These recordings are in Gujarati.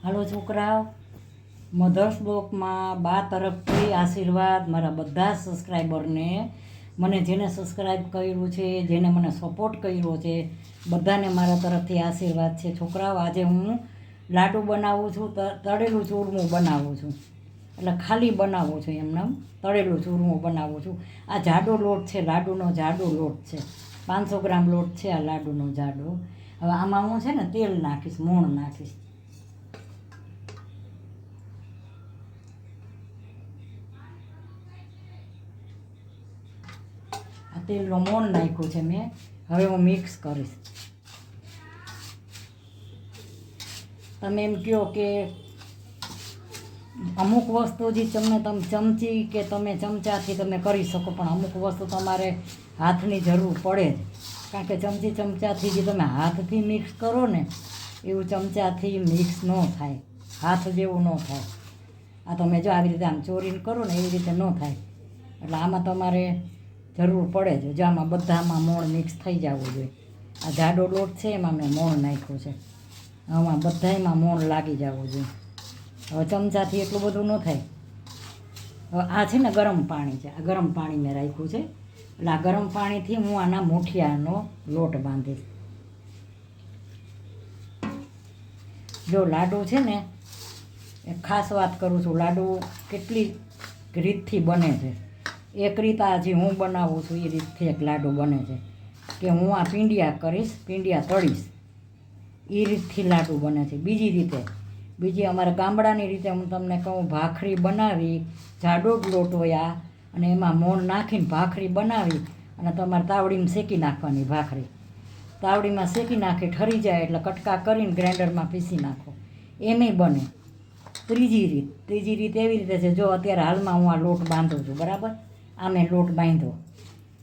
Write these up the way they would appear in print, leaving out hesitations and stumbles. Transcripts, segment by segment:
હાલો છોકરાઓ, મધર્સ બ્લોકમાં બા તરફથી આશીર્વાદ મારા બધા સબસ્ક્રાઈબરને, મને જેને સબસ્ક્રાઈબ કર્યું છે, જેને મને સપોર્ટ કર્યો છે, બધાને મારા તરફથી આશીર્વાદ છે. છોકરાઓ, આજે હું લાડુ બનાવું છું, તળેલું ચૂરમું બનાવું છું. એટલે ખાલી બનાવું છું, એમને તળેલું ચૂરમું બનાવું છું. આ જાડો લોટ છે, લાડુનો જાડો લોટ છે, 500 ગ્રામ લોટ છે આ લાડુનો જાડો. હવે આમાં હું છે ને તેલ નાખીશ, મોણ નાખીશ. આ તેલનો મોણ નાખ્યું છે મેં. હવે હું મિક્સ કરીશ. તમે એમ કહો કે અમુક વસ્તુ જે તમે ચમચી કે તમે ચમચાથી તમે કરી શકો, પણ અમુક વસ્તુ તમારે હાથની જરૂર પડે જ. કારણ કે ચમચાથી જે તમે હાથથી મિક્સ કરો ને, એવું ચમચાથી મિક્સ ન થાય, હાથ જેવું ન થાય. આ તમે જો આવી રીતે આમ ચોરીને કરો ને, એવી રીતે ન થાય. એટલે આમાં તમારે જરૂર પડે છે. જો આમાં બધામાં મોણ મિક્સ થઈ જવું જોઈએ. આ જાડો લોટ છે, એમાં મેં મોણ નાખ્યું છે. આમાં બધામાં મોણ લાગી જવું જોઈએ. હવે ચમચાથી એટલું બધું ન થાય. હવે આ છે ને ગરમ પાણી છે, આ ગરમ પાણી મેં રાખ્યું છે. એટલે આ ગરમ પાણીથી હું આના મુઠિયાનો લોટ બાંધીશ. જો લાડુ છે ને, એ ખાસ વાત કરું છું, લાડુ કેટલી રીતથી બને છે. એક રીત આ જે હું બનાવું છું એ રીતથી એક લાડુ બને છે કે હું આ પીંડિયા કરીશ, પીંડિયા તળીશ, એ રીતથી લાડુ બને છે. બીજી અમારા ગામડાની રીતે હું તમને કહું, ભાખરી બનાવી, જાડો જ લોટ હોય આ, અને એમાં મોણ નાખીને ભાખરી બનાવી અને તમારે તાવડીમાં શેકી નાખવાની ભાખરી. તાવડીમાં શેકી નાખી ઠરી જાય એટલે કટકા કરીને ગ્રાઇન્ડરમાં પીસી નાખો, એમેય બને. ત્રીજી રીત એવી રીતે છે. જો અત્યારે હાલમાં હું આ લોટ બાંધું છું, બરાબર? આ મેં લોટ બાંધ્યો.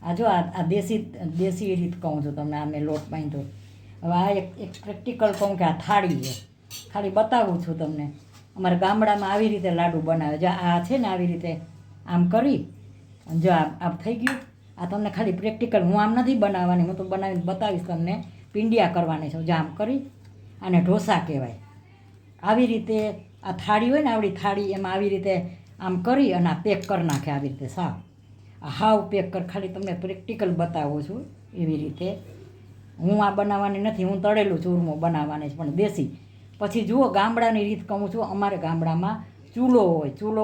આ જો આ દેશી રીત કહું છું તમને, આ મેં લોટ બાંધ્યો. હવે આ એક પ્રેક્ટિકલ કહું કે આ થાળી છે, ખાલી બતાવું છું તમને. અમારા ગામડામાં આવી રીતે લાડુ બનાવે. જો આ છે ને આવી રીતે આમ કરી, જો આમ થઈ ગયું. આ તમને ખાલી પ્રેક્ટિકલ, હું આમ નથી બનાવવાની, હું તો બનાવીને બતાવીશ તમને. પીંડિયા કરવાની છે. જો આમ કરી, આને ઢોસા કહેવાય. આવી રીતે આ થાળી હોય ને, આવડી થાળી, એમાં આવી રીતે આમ કરી અને આ પેક કરી નાખે આવી રીતે સાવ. આ હાવ પેક કર, ખાલી તમને પ્રેક્ટિકલ બતાવું છું એવી રીતે. હું આ બનાવવાની નથી, હું તળેલું ચૂરમું બનાવવાની છે, પણ દેશી. પછી જુઓ ગામડાની રીત કહું છું. અમારે ગામડામાં ચૂલો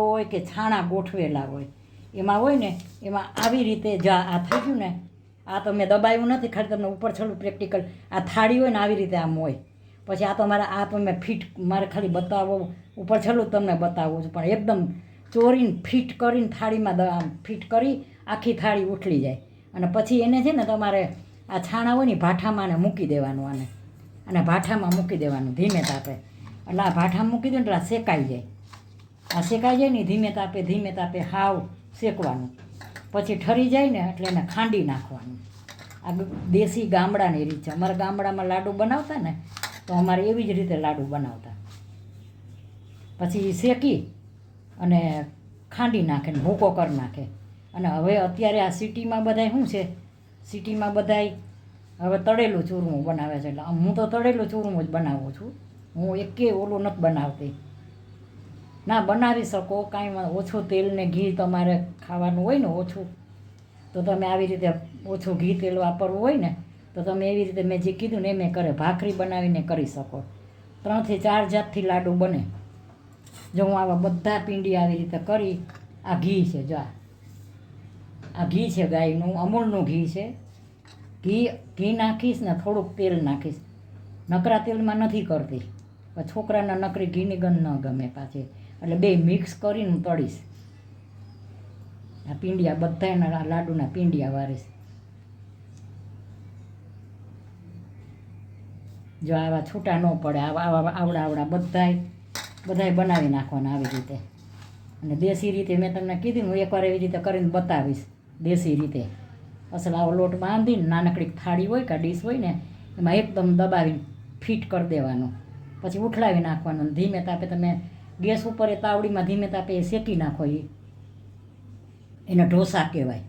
હોય કે છાણા ગોઠવેલા હોય, એમાં હોય ને, એમાં આવી રીતે આ થઈ ગયું ને, આ તો મેં દબાવ્યું નથી, ખાલી તમને ઉપર છેલ્લું પ્રેક્ટિકલ. આ થાળી હોય ને આવી રીતે આમ હોય. પછી આ તો મેં ફિટ, મારે ખાલી બતાવો, ઉપર છેલ્લું તમને બતાવું છું, પણ એકદમ ચોરીને ફિટ કરીને થાળીમાં ફિટ કરી આખી થાળી ઉઠલી જાય. અને પછી એને છે ને તમારે આ છાણા હોય ને ભાઠામાં આને મૂકી દેવાનું, અને ભાઠામાં મૂકી દેવાનું ધીમે તાપે. એટલે આ ભાઠામાં મૂકી દો એટલે આ શેકાઈ જાય. આ શેકાઈ જાય ને ધીમે તાપે હાવ શેકવાનું. પછી ઠરી જાય ને એટલે એને ખાંડી નાખવાનું. આ દેશી ગામડાની રીત છે. અમારા ગામડામાં લાડુ બનાવતા ને, તો અમારે એવી જ રીતે લાડુ બનાવતા. પછી શેકી અને ખાંડી નાખે ને ભૂકો કરી નાખે. અને હવે અત્યારે આ સિટીમાં બધાય શું છે, સિટીમાં બધાય હવે તળેલું ચૂરમું બનાવે છે. એટલે હું તો તળેલું ચૂરમું જ બનાવું છું. હું એકે ઓલું નથી બનાવતી. ના, બનાવી શકો, કાંઈ ઓછું તેલ ને ઘી તમારે ખાવાનું હોય ને ઓછું, તો તમે આવી રીતે ઓછું ઘી તેલ વાપરવું હોય ને, તો તમે એવી રીતે મેં જે કીધું ને એ મેં કરે, ભાખરી બનાવીને કરી શકો. 3 થી 4 જાતથી લાડુ બને. જો હું આવા બધા પીંડી આવી રીતે કરી, આ ઘી છે, જો આ ઘી છે ગાયનું, અમૂલનું ઘી છે. ઘી નાખીશ ને થોડુંક તેલ નાખીશ. નકરા તેલમાં નથી કરતી, પણ છોકરાને નકરી ઘીની ગંધ ન ગમે પાછી. એટલે બે મિક્સ કરીને હું તળીશ. આ પીંડિયા બધાના લાડુના પીંડિયા વારીશ. જો આવા છૂટા ન પડે, આવડા બધાય બનાવી નાખવાના આવી રીતે. અને દેશી રીતે મેં તમને કીધું, હું એકવાર એવી રીતે કરીને બતાવીશ દેશી રીતે. અસલ આવો લોટ બાંધીને નાનકડી થાળી હોય કે ડીશ હોય ને, એમાં એકદમ દબાવીને ફિટ કરી દેવાનું. પછી ઉઠલાવી નાખવાનું. ધીમે તાપે તમે ગેસ ઉપર એ તાવડીમાં ધીમે તાપે એ શેકી નાખો. એને ઢોસા કહેવાય.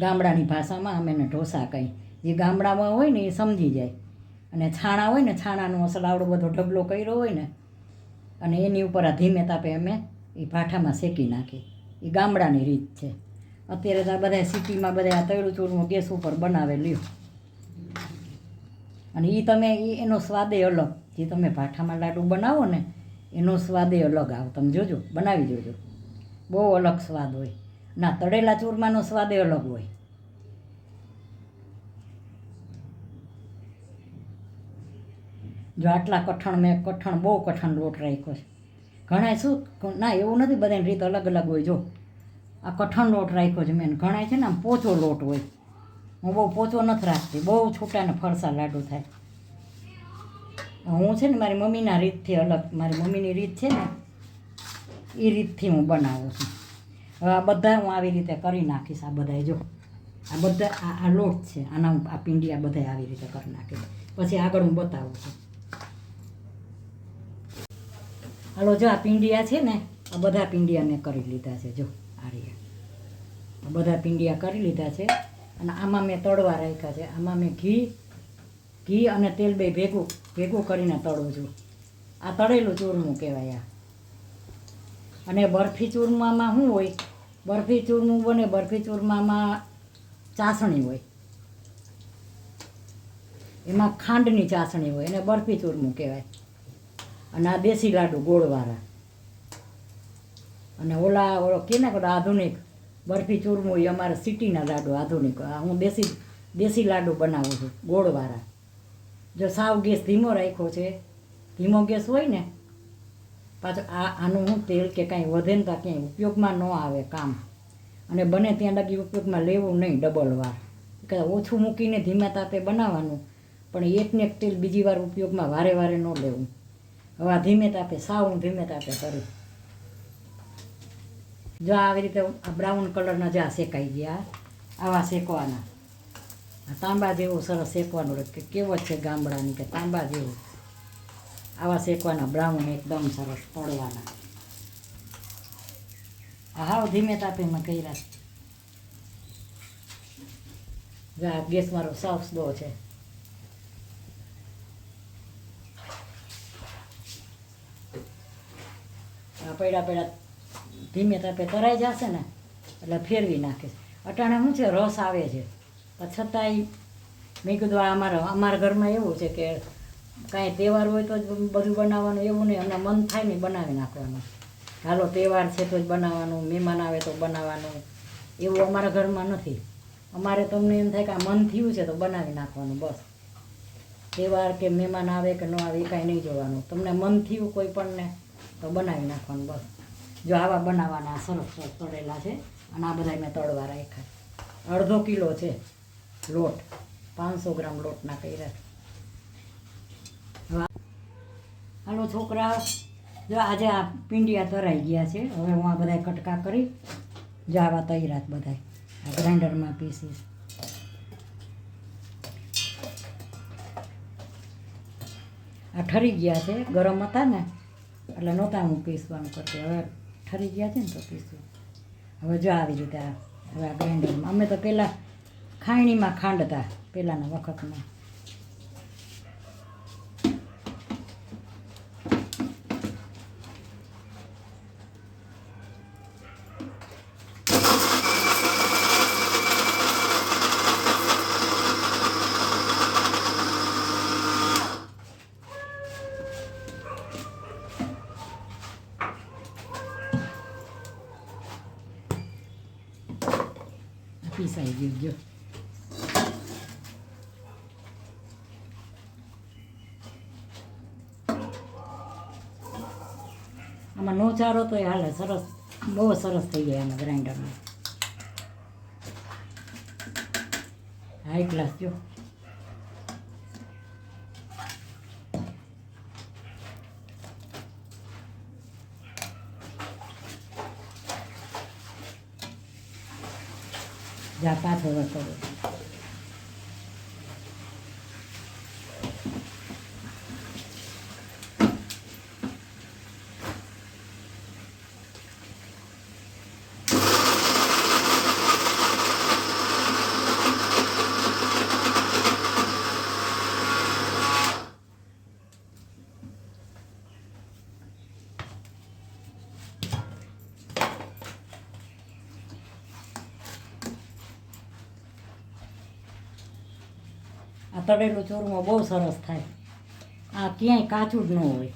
ગામડાની ભાષામાં અમે એને ઢોસા કહીએ. જે ગામડામાં હોય ને એ સમજી જાય. અને છાણા હોય ને, છાણાનો અસલ આવડો બધો ઢગલો કર્યો હોય ને, અને એની ઉપર આ ધીમે તાપે અમે એ ભાઠામાં શેકી નાખી. એ ગામડાની રીત છે. અત્યારે તો આ બધા સિટીમાં બધા આ તળું ચૂરમું ગેસ ઉપર બનાવે લ્યો. અને એ તમે એનો સ્વાદે અલગ, જે તમે ભાઠામાં લાડુ બનાવો ને એનો સ્વાદે અલગ આવે. તમે જોજો, બનાવી જોજો, બહુ અલગ સ્વાદ હોય. ના, તળેલા ચૂરમાનો સ્વાદે અલગ હોય. જો આટલા કઠણ, મેં બહુ કઠણ લોટ રાખ્યો છે. ઘણાય શું, ના એવું નથી, બધાની રીત અલગ અલગ હોય. જો આ કઠણ લોટ રાખ્યો છે મેં. ઘણાય છે ને આમ પોચો લોટ હોય. હું બહુ પોચો નથી રાખતી, બહુ છૂટા ને ફરસા લાડુ થાય. હું છે ને મારી મમ્મીના રીતથી અલગ, મારી મમ્મીની રીત છે ને એ રીતથી હું બનાવું છું. હવે આ બધા હું આવી રીતે કરી નાખીશ. આ બધાય જો, આ બધા આ લોટ છે, આના હું આ પીંડિયા બધા આવી રીતે કરી નાખીશ. પછી આગળ હું બતાવું છું. હાલો, જો આ પીંડિયા છે ને, આ બધા પીંડિયા મેં કરી લીધા છે. જો આ રહ્યા, બધા પીંડિયા કરી લીધા છે. અને આમાં મેં તળવા રાખ્યા છે. આમાં મેં ઘી અને તેલ બે ભેગું કરીને તળું છું. આ તળેલું ચૂરમું કહેવાય આ. અને બરફી ચૂરમામાં શું હોય, બરફી ચૂરમું બને, બરફી ચૂરમામાં ચાસણી હોય, એમાં ખાંડની ચાસણી હોય, એને બરફી ચૂરમું કહેવાય. અને આ દેશી લાડુ ગોળવાળા. અને ઓલો કે ને આધુનિક બરફી ચૂરમું એ અમારા સિટીના લાડુ આધુનિક. હું દેશી લાડુ બનાવું છું ગોળવાળા. જો સાવ ગેસ ધીમો રાખ્યો છે, ધીમો ગેસ હોય ને, પાછું આનું હું તેલ કે કાંઈ વધે ને તો ક્યાંય ઉપયોગમાં ન આવે કામ. અને બને ત્યાં લગી ઉપયોગમાં લેવું નહીં ડબલ વાર. ઓછું મૂકીને ધીમા તાપે બનાવવાનું, પણ એકને એક તેલ બીજી વાર ઉપયોગમાં વારે વારે ન લેવું. હવે આ ધીમે તાપે, સાવ હું ધીમે તાપે કરું. જો આવી રીતે આ બ્રાઉન કલરના જે આ શેકાઈ ગયા, આવા શેકવાના. આ તાંબા જેવું સરસ શેકવાનું રહે. કે કેવો છે ગામડાની, કે તાંબા જેવું. આવા શેકવાના, બ્રાઉન એકદમ સરસ તળવાના. હાવ ધીમે તાપે મેં કર્યા. જો આ ગેસ મારો સાવ સ્લો છે. આ પડ્યા ધીમે તાપે તરાઈ જશે ને એટલે ફેરવી નાખીશ. અટાણે શું છે, રસ આવે છે, પણ છતાંય મેં કીધું અમારા ઘરમાં એવું છે કે કાંઈ તહેવાર હોય તો જ બધું બનાવવાનું એવું નહીં. અમને મન થાય ને બનાવી નાખવાનું. હાલો તહેવાર છે તો જ બનાવવાનું, મહેમાન આવે તો બનાવવાનું, એવું અમારા ઘરમાં નથી. અમારે તમને એમ થાય કે આ મન થયું છે તો બનાવી નાખવાનું બસ. તહેવાર કે મહેમાન આવે કે ન આવે એ કાંઈ નહીં જોવાનું. તમને મન થયું કોઈ પણને તો બનાવી નાખવાનું બસ. જો આવા બનાવવાના સરસ સરસ તળેલા છે. અને આ બધા મેં તળવા રાખ્યા. 1/2 કિલો છે લોટ, 500 ગ્રામ લોટના કર્યા. હાલો છોકરા, જો આજે આ પીંડિયા તરાઈ ગયા છે. હવે હું આ બધા કટકા કરી, જો આવા તૈયાર બધા આ ગ્રાઇન્ડરમાં પીસીશ. આ ઠરી ગયા છે, ગરમ હતા ને એટલે નહોતા હું પીસવાનું કરતી. હવે ઠરી ગયા છે ને તો પીસું. હવે જો આવી રીતે હવે આ ગ્રાઇન્ડરમાં. અમે તો પહેલાં ખાયણીમાં ખાંડતા પહેલાંના વખતમાં. પીસાઈ ગયું. જો આમાં નો ચારો તો હાલે, સરસ, બહુ સરસ થઈ જાય આમાં ગ્રાઇન્ડરમાં. High class. જો જા પાછો કરો. આ તળેલું ચૂરમો બહુ સરસ થાય. આ ક્યાંય કાચું જ ન હોય.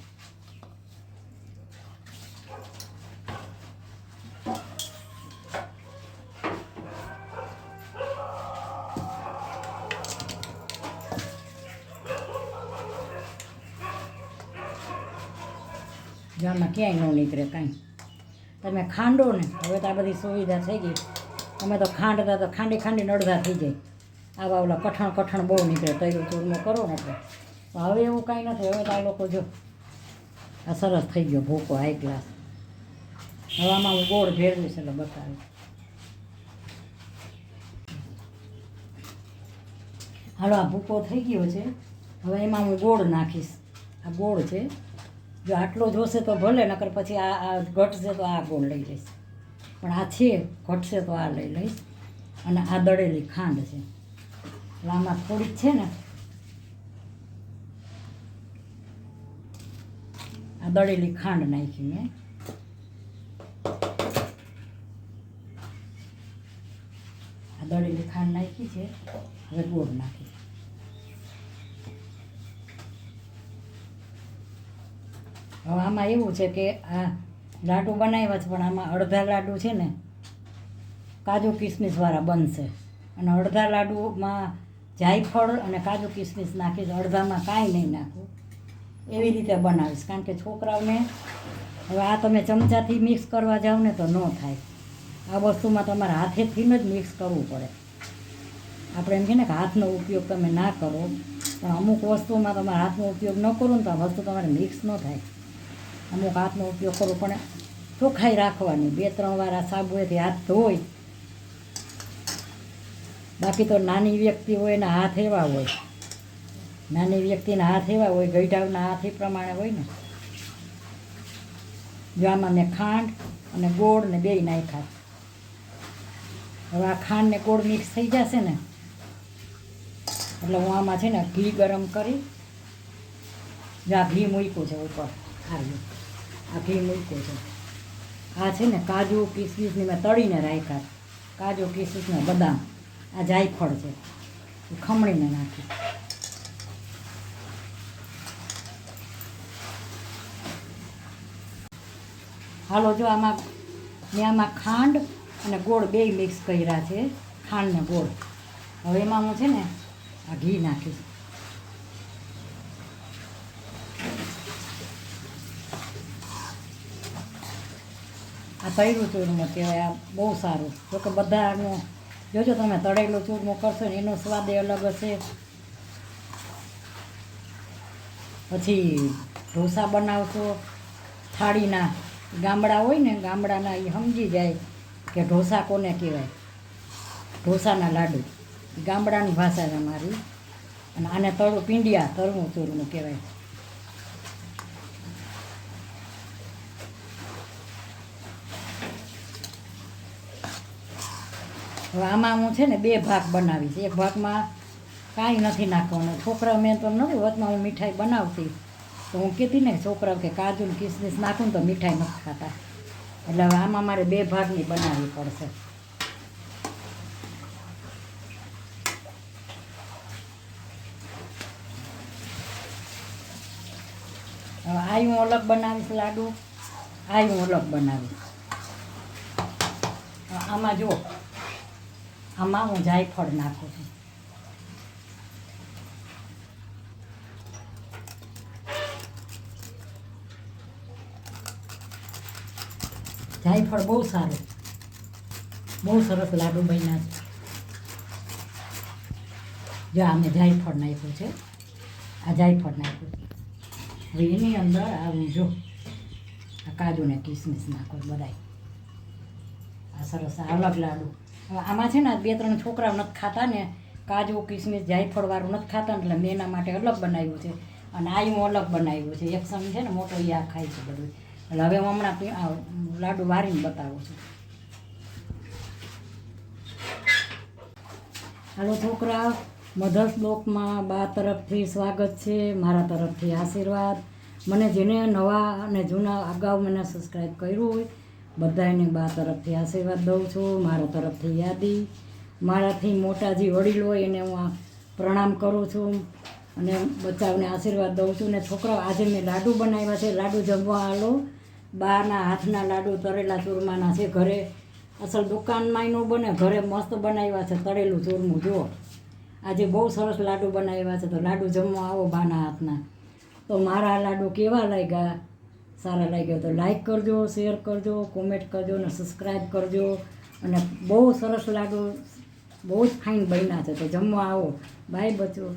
આમાં ક્યાંય ન નીકળે કાંઈ. તમે ખાંડો ને, હવે તો આ બધી સુવિધા થઈ ગઈ. અમે તો ખાંડતા તો ખાંડી અડધા થઈ જાય. આવા ઓલા કઠણ બહુ નીકળે. તૈરું ચૂરમો કરો ને એટલે હવે એવું કાંઈ નથી. હવે તો આ લોકો જો આ સરસ થઈ ગયો ભૂકો હાઈ ક્લાસ. હવે આમાં હું ગોળ ભેળવીશ એટલે બતાવીશ. હાલો આ ભૂકો થઈ ગયો છે. હવે એમાં હું ગોળ નાખીશ. આ ગોળ છે. જો આટલો જોશે તો ભલે, નકર પછી આ ઘટશે તો આ ગોળ લઈ લઈશ. પણ આ છે ઘટશે તો આ લઈ લઈશ. અને આ દળેલી ખાંડ છે. એટલે આમાં થોડીક છે ને આ દળેલી ખાંડ નાખી મેં. આ દળેલી ખાંડ નાખી છે. હવે ગોળ નાખી. હવે આમાં એવું છે કે આ લાડુ બનાવ્યા છે, પણ આમાં અડધા લાડુ છે ને કાજુ કિસમિસવાળા બનશે, અને અડધા લાડુમાં જાયફળ અને કાજુ કિસમિસ નાખીશ. અડધામાં કાંઈ નહીં નાખું. એવી રીતે બનાવીશ. કારણ કે છોકરાઓને હવે આ તમે ચમચાથી મિક્સ કરવા જાઓ ને તો ન થાય. આ વસ્તુમાં તમારે હાથેથી જ મિક્સ કરવું પડે. આપણે એમ કહે ને કે હાથનો ઉપયોગ તમે ના કરો, પણ અમુક વસ્તુમાં તમારે હાથનો ઉપયોગ ન કરો ને તો આ વસ્તુ તમારે મિક્સ ન થાય. અમુક હાથનો ઉપયોગ કરવો પણ ચોખ્ખાઈ રાખવાની. 2-3 વાર આ સાબુએથી હાથ ધોઈ. બાકી તો નાની વ્યક્તિ હોય એના હાથ એવા હોય. નાની વ્યક્તિના હાથ એવા હોય, ગઈઢાવના હાથ એ પ્રમાણે હોય ને. જો આમાં મેં ખાંડ અને ગોળ ને બેય નાખ્યા. હવે આ ખાંડ ને ગોળ મિક્સ થઈ જશે ને એટલે હું આમાં છે ને ઘી ગરમ કરી. જો આ ઘી મૂક્યું છે ઉપર. આ ઘી મૂક્યું છે. આ છે ને કાજુ કિસમિસની મેં તળીને રાખ્યા. કાજુ કિસમિસના બદામ. આ જાયફળ છે, ખમણીને નાખી. હાલો જો આમાં મેં આમાં ખાંડ અને ગોળ બેય મિક્સ કર્યા છે. ખાંડ ને ગોળ. હવે એમાં હું છે ને આ ઘી નાખીશ. આ તળેલું ચૂરમો કહેવાય. આ બહુ સારું. જોકે બધાનું જોજો તમે તળેલું ચૂરમો કરશો ને એનો સ્વાદ અલગ હશે. પછી ઢોસા બનાવશો થાળીના. ગામડા હોય ને, ગામડાના એ સમજી જાય કે ઢોસા કોને કહેવાય. ઢોસાના લાડુ ગામડાની ભાષા છે મારી. અને આને પીંડિયા તળવું ચૂરમું કહેવાય. હવે આમાં હું છે ને 2 ભાગ બનાવીશ. એક ભાગમાં કાંઈ નથી નાખવાનું. છોકરા મેં તો નથી વચમાં હું મીઠાઈ બનાવતી તો હું કહેતી ને છોકરાઓ કે કાજુ ને કિસમિસ નાખું ને તો મીઠાઈ નથી ખાતા. એટલે હવે આમાં મારે 2 ભાગની બનાવવી પડશે. હવે આ હું અલગ બનાવીશ લાડુ. આ હું અલગ બનાવીશ. આમાં જો આમાં હું જાયફળ નાખું છું. જાયફળ બહુ સારું. બહુ સરસ લાડુ બન્યા છે. જો અમે જાયફળ નાખ્યું છે. આ જાયફળ નાખ્યું. હવે એની અંદર આવું જો આ કાજુ ને કિસમિસ નાખો બધાય. આ સરસ અલગ લાડુ. હવે આમાં છે ને 2-3 છોકરાઓ નથી ખાતા ને, કાજુ કિસમિસ જાયફળવાળું નથી ખાતા, એટલે મેં એના માટે અલગ બનાવ્યું છે. અને આ હું અલગ બનાવ્યું છે. એક સમ છે ને મોટો એ આ ખાય છે બધું. એટલે હવે હું હમણાં લાડુ વારીને બતાવું છું. હાલો છોકરા, મધર્સ બ્લોકમાં બા તરફથી સ્વાગત છે. મારા તરફથી આશીર્વાદ. મને જેને નવા અને જૂના અગાઉ મને સબસ્ક્રાઈબ કર્યું હોય બધાને બા તરફથી આશીર્વાદ દઉં છું. મારા તરફથી યાદી. મારાથી મોટા જે વડીલ હોય એને હું પ્રણામ કરું છું અને બચ્ચાઓને આશીર્વાદ દઉં છું. ને છોકરાઓ આજે મેં લાડુ બનાવ્યા છે, લાડુ જમવા હાલો. બાના હાથના લાડુ તળેલા ચૂરમાના છે. ઘરે અસલ દુકાનમાં ન બને, ઘરે મસ્ત બનાવ્યા છે તળેલું ચૂરમું. જુઓ આજે બહુ સરસ લાડુ બનાવ્યા છે, તો લાડુ જમવા આવો બાના હાથના. તો મારા લાડુ કેવા લાગ્યા? સારા લાગ્યા તો લાઈક કરજો, શેર કરજો, કોમેન્ટ કરજો અને સબસ્ક્રાઈબ કરજો. અને બહુ સરસ લાડુ, બહુ જ ફાઇન બન્યા છે, તો જમવા આવો. બાય બચ્ચો.